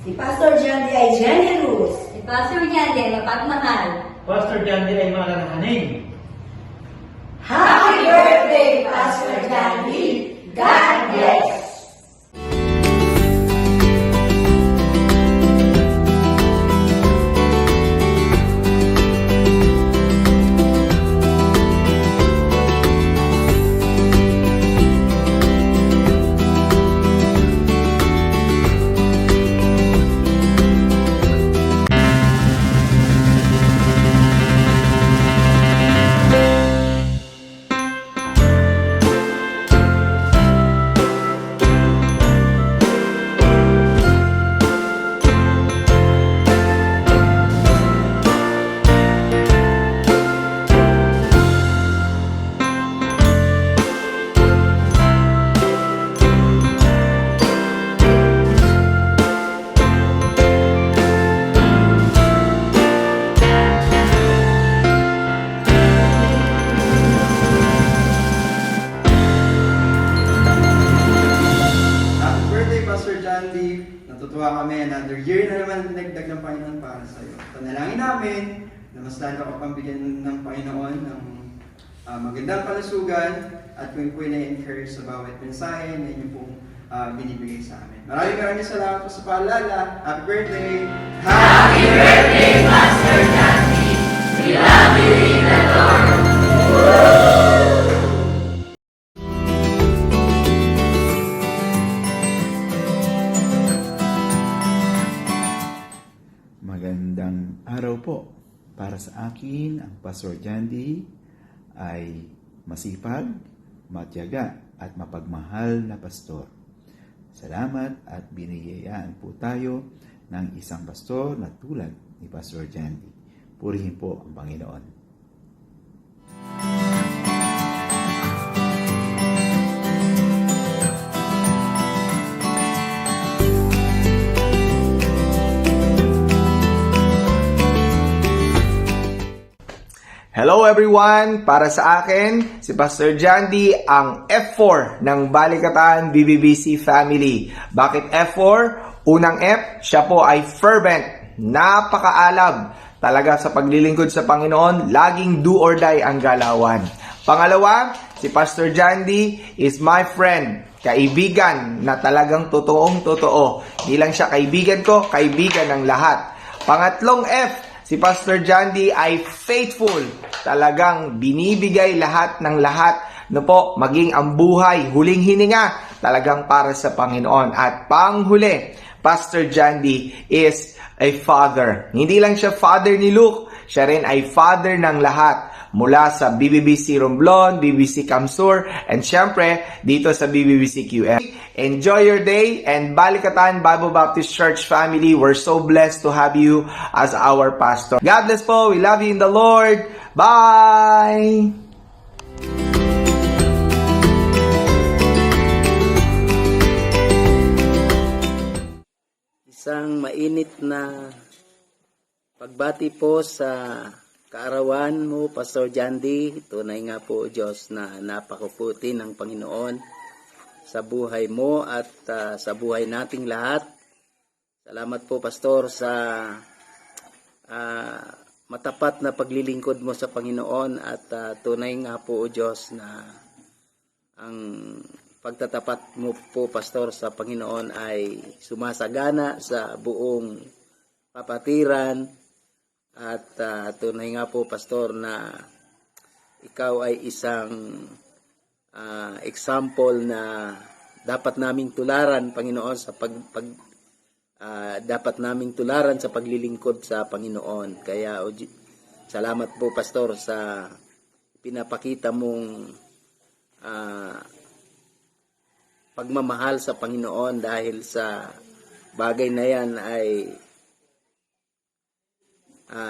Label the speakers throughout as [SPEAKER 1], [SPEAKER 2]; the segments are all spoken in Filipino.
[SPEAKER 1] Si Pastor Jandy ay generous.
[SPEAKER 2] Si Pastor Jandy ay mapagmahal.
[SPEAKER 3] Pastor Jandy ay malalakanin.
[SPEAKER 1] Happy birthday, Pastor Jandy! God bless!
[SPEAKER 4] Natutuwa kami, another year na naman dinagdag ng Panginoon para sa iyo. Panalangin namin na mas lalo ka pang bigyan ng Panginoon ng magandang kalusugan at kung po na-encourage sa bawat mensahe na inyo pong binibigay sa amin. Maraming salamat po sa paalala. Happy birthday!
[SPEAKER 1] Happy birthday, Pastor Jandy! We love you in the Lord!
[SPEAKER 5] Magandang araw po. Para sa akin, ang Pastor Jandy ay masipag, matyaga at mapagmahal na pastor. Salamat at biniyayaan po tayo ng isang pastor na tulad ni Pastor Jandy. Purihin po ang Panginoon.
[SPEAKER 6] Hello everyone! Para sa akin, si Pastor Jandy ang F4 ng Balikatan BBBC Family. Bakit F4? Unang F, siya po ay fervent, napakaalab talaga sa paglilingkod sa Panginoon, laging do or die ang galawan. Pangalawa, si Pastor Jandy is my friend, kaibigan na talagang totoong-totoo. Hindi lang siya kaibigan ko, kaibigan ng lahat. Pangatlong F, si Pastor Jandy ay faithful. Talagang binibigay lahat ng lahat. No po, maging ang buhay, huling hininga, talagang para sa Panginoon. At panghuli, Pastor Jandy is a father. Hindi lang siya father ni Luke, siya rin ay father ng lahat. Mula sa BBBC Romblon, BBBC Camsur, and syempre, dito sa BBBC QM. Enjoy your day, and Balikatan Bible Baptist Church family, we're so blessed to have you as our pastor. God bless po. We love you in the Lord. Bye!
[SPEAKER 7] Isang mainit na pagbati po sa kaarawan mo, Pastor Jandy. Tunay nga po, Diyos, na napakaputi ng Panginoon sa buhay mo at sa buhay nating lahat. Salamat po, Pastor, sa matapat na paglilingkod mo sa Panginoon at tunay nga po, Diyos, na ang pagtatapat mo po, Pastor, sa Panginoon ay sumasagana sa buong kapatiran. At tunay nga po, Pastor, na ikaw ay isang example na dapat naming tularan, Panginoon, sa dapat naming tularan sa paglilingkod sa Panginoon. Kaya salamat po, Pastor, sa pinapakita mong pagmamahal sa Panginoon dahil sa bagay na yan ay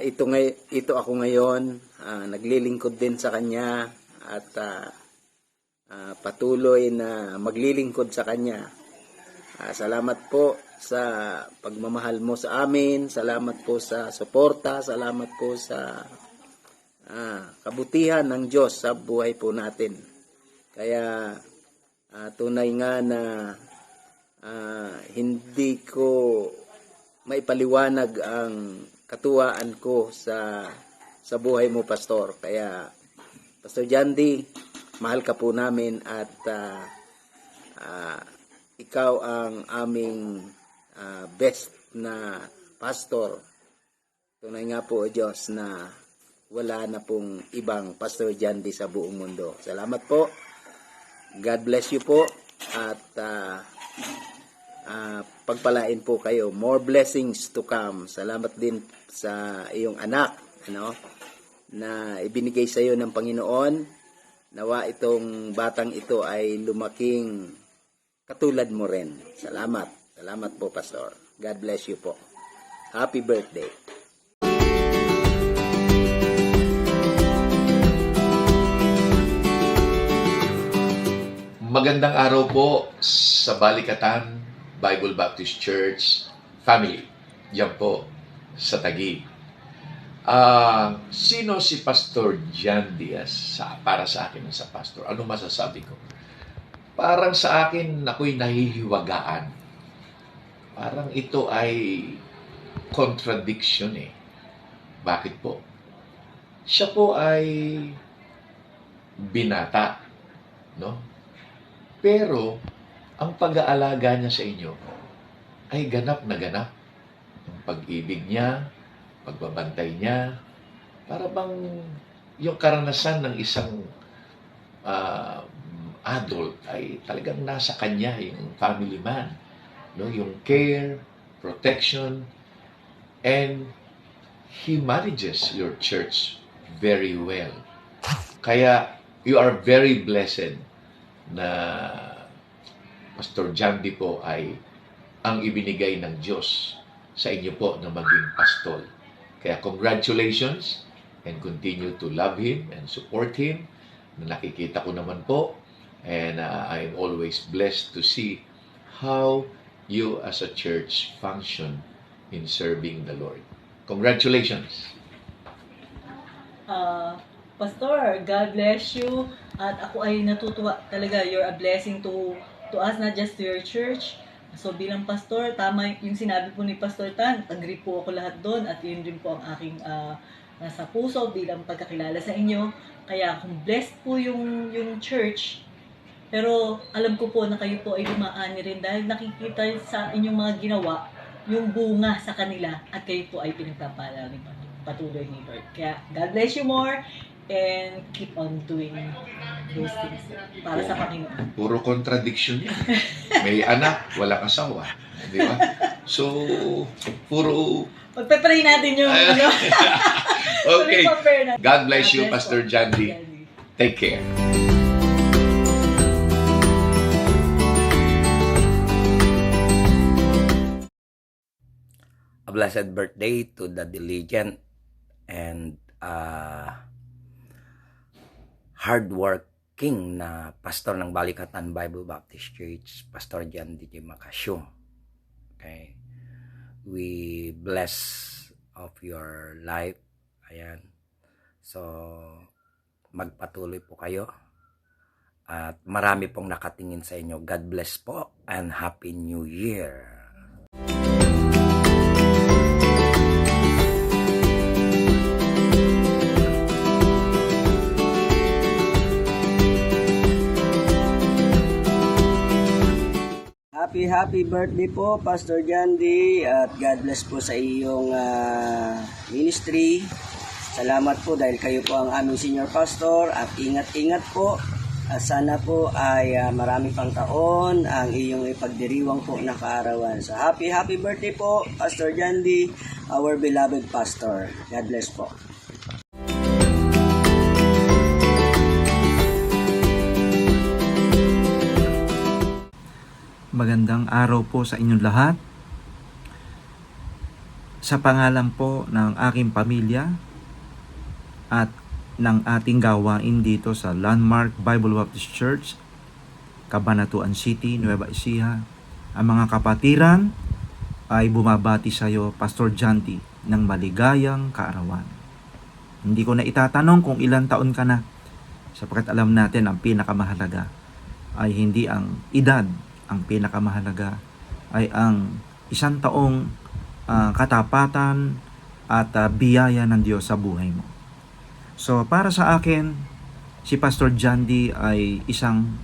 [SPEAKER 7] ito ako ngayon, naglilingkod din sa Kanya at patuloy na maglilingkod sa Kanya. Salamat po sa pagmamahal mo sa amin, salamat po sa suporta, salamat po sa kabutihan ng Diyos sa buhay po natin. Kaya tunay nga na hindi ko maipaliwanag ang katuwaan ko sa buhay mo, Pastor. Kaya, Pastor Jandy, mahal ka po namin at ikaw ang aming best na pastor. Tunay nga po, Diyos, na wala na pong ibang Pastor Jandy sa buong mundo. Salamat po. God bless you po at pagpalain po kayo. More blessings to come. Salamat din sa iyong anak, na ibinigay sa iyo ng Panginoon. Nawa itong batang ito ay lumaking katulad mo rin. Salamat. Salamat po, Pastor. God bless you po. Happy birthday.
[SPEAKER 8] Magandang araw po sa Balikatan Bible Baptist Church family. Yan po sa Taguig. Sino si Pastor Jan Diaz para sa akin sa pastor? Ano masasabi ko? Parang sa akin, ako'y nahihiwagaan. Parang ito ay contradiction eh. Bakit po? Siya po ay binata, no? Pero, ang pag-aalaga niya sa inyo ay ganap na ganap. Ang pag-ibig niya, pagbabantay niya, para bang yung karanasan ng isang adult ay talagang nasa kanya, yung family man. No? Yung care, protection, and he manages your church very well. Kaya, you are very blessed na Pastor Jandy po ay ang ibinigay ng Diyos sa inyo po na maging pastol. Kaya congratulations and continue to love Him and support Him. Nakikita ko naman po and I'm always blessed to see how you as a church function in serving the Lord. Congratulations!
[SPEAKER 1] Pastor, God bless you. At ako ay natutuwa talaga. You're a blessing to us, not just to your church. So bilang pastor, tama yung sinabi po ni Pastor Tan. Agree po ako lahat doon. At yun din po ang aking nasa puso bilang pagkakilala sa inyo. Kaya kung blessed po yung church, pero alam ko po na kayo po ay dumaani rin dahil nakikita sa inyong mga ginawa yung bunga sa kanila at kayo po ay pinagpapala ni patuloy ni Lord. Kaya God bless you more and keep on doing those things para sa Panginoon.
[SPEAKER 8] Puro contradiction yan. May anak, walang asawa. Di ba? So, puro...
[SPEAKER 1] Pagpe-pray natin yung ano.
[SPEAKER 8] Okay. God bless you,
[SPEAKER 1] God bless
[SPEAKER 8] Pastor
[SPEAKER 1] po.
[SPEAKER 8] Jandy. Take care.
[SPEAKER 9] A blessed birthday to the diligent and hardworking na pastor ng Balikatan Bible Baptist Church, Pastor Jan DJ Macasio. Okay. We bless of your life. Ayan. So, magpatuloy po kayo. At marami pong nakatingin sa inyo. God bless po and Happy New Year.
[SPEAKER 10] Happy birthday po, Pastor Jandy, at God bless po sa iyong ministry. Salamat po dahil kayo po ang aming senior pastor at ingat-ingat po. At sana po ay marami pang taon ang iyong ipagdiriwang po na kaarawan. So happy birthday po, Pastor Jandy, our beloved pastor. God bless po.
[SPEAKER 11] magandang araw po sa inyong lahat. Sa pangalan po ng aking pamilya at ng ating gawain dito sa Landmark Bible Baptist Church, Cabanatuan City, Nueva Ecija, ang mga kapatiran ay bumabati sa iyo, Pastor Janty, ng maligayang kaarawan. Hindi ko na itatanong kung ilang taon ka na, sapagkat alam natin ang pinakamahalaga ay hindi ang edad, ang pinakamahalaga ay ang isang taong katapatan at biyaya ng Diyos sa buhay mo. So para sa akin, si Pastor Jandy ay isang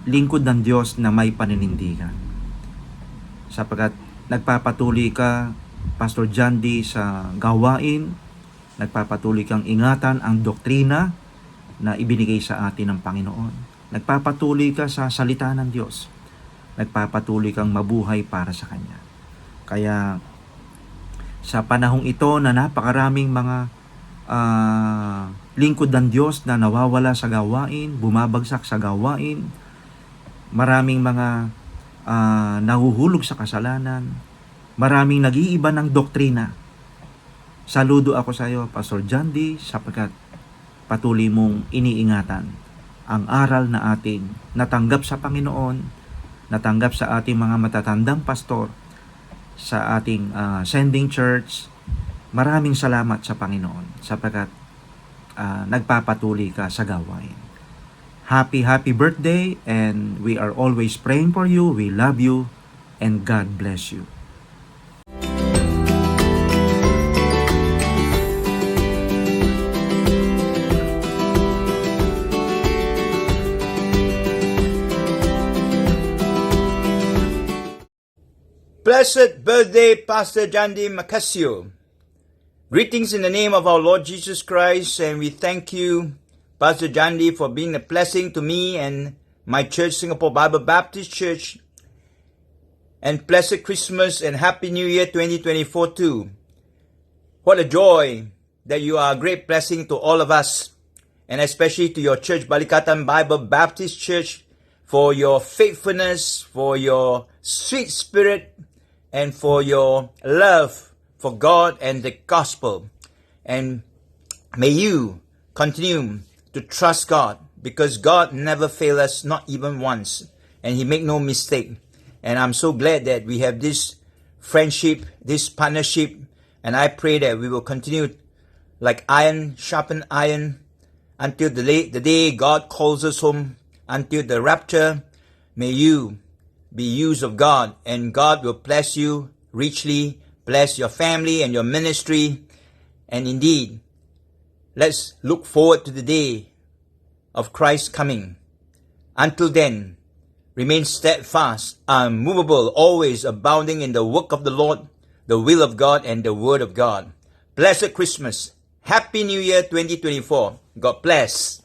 [SPEAKER 11] lingkod ng Diyos na may paninindigan. Sapagkat nagpapatuloy ka, Pastor Jandy, sa gawain, nagpapatuloy kang ingatan ang doktrina na ibinigay sa atin ng Panginoon. Nagpapatuloy ka sa salita ng Diyos. Nagpapatuloy kang mabuhay para sa Kanya. Kaya sa panahong ito na napakaraming mga lingkod ng Diyos na nawawala sa gawain, bumabagsak sa gawain, maraming mga nahuhulog sa kasalanan, maraming nag-iiba ng doktrina. Saludo ako sa iyo, Pastor Jandy, sapagkat patuloy mong iniingatan ang aral na ating natanggap sa Panginoon, natanggap sa ating mga matatandang pastor, sa ating sending church. Maraming salamat sa Panginoon sapagkat nagpapatuloy ka sa gawain. Happy birthday, and we are always praying for you. We love you and God bless you.
[SPEAKER 12] Blessed birthday, Pastor Jandy Macasio. Greetings in the name of our Lord Jesus Christ, and we thank you, Pastor Jandy, for being a blessing to me and my church, Singapore Bible Baptist Church. And blessed Christmas and Happy New Year 2024 too. What a joy that you are a great blessing to all of us, and especially to your church, Balikatan Bible Baptist Church, for your faithfulness, for your sweet spirit, and for your love for God and the gospel. And may you continue to trust God, because God never fails us, not even once, and He make no mistake. And I'm so glad that we have this friendship, this partnership, and I pray that we will continue like iron sharpen iron until the day God calls us home, until the rapture. May you be used of God, and God will bless you richly, bless your family and your ministry. And indeed, let's look forward to the day of Christ's coming. Until then, remain steadfast, unmovable, always abounding in the work of the Lord, the will of God, and the word of God. Blessed Christmas. Happy New Year 2024. God bless.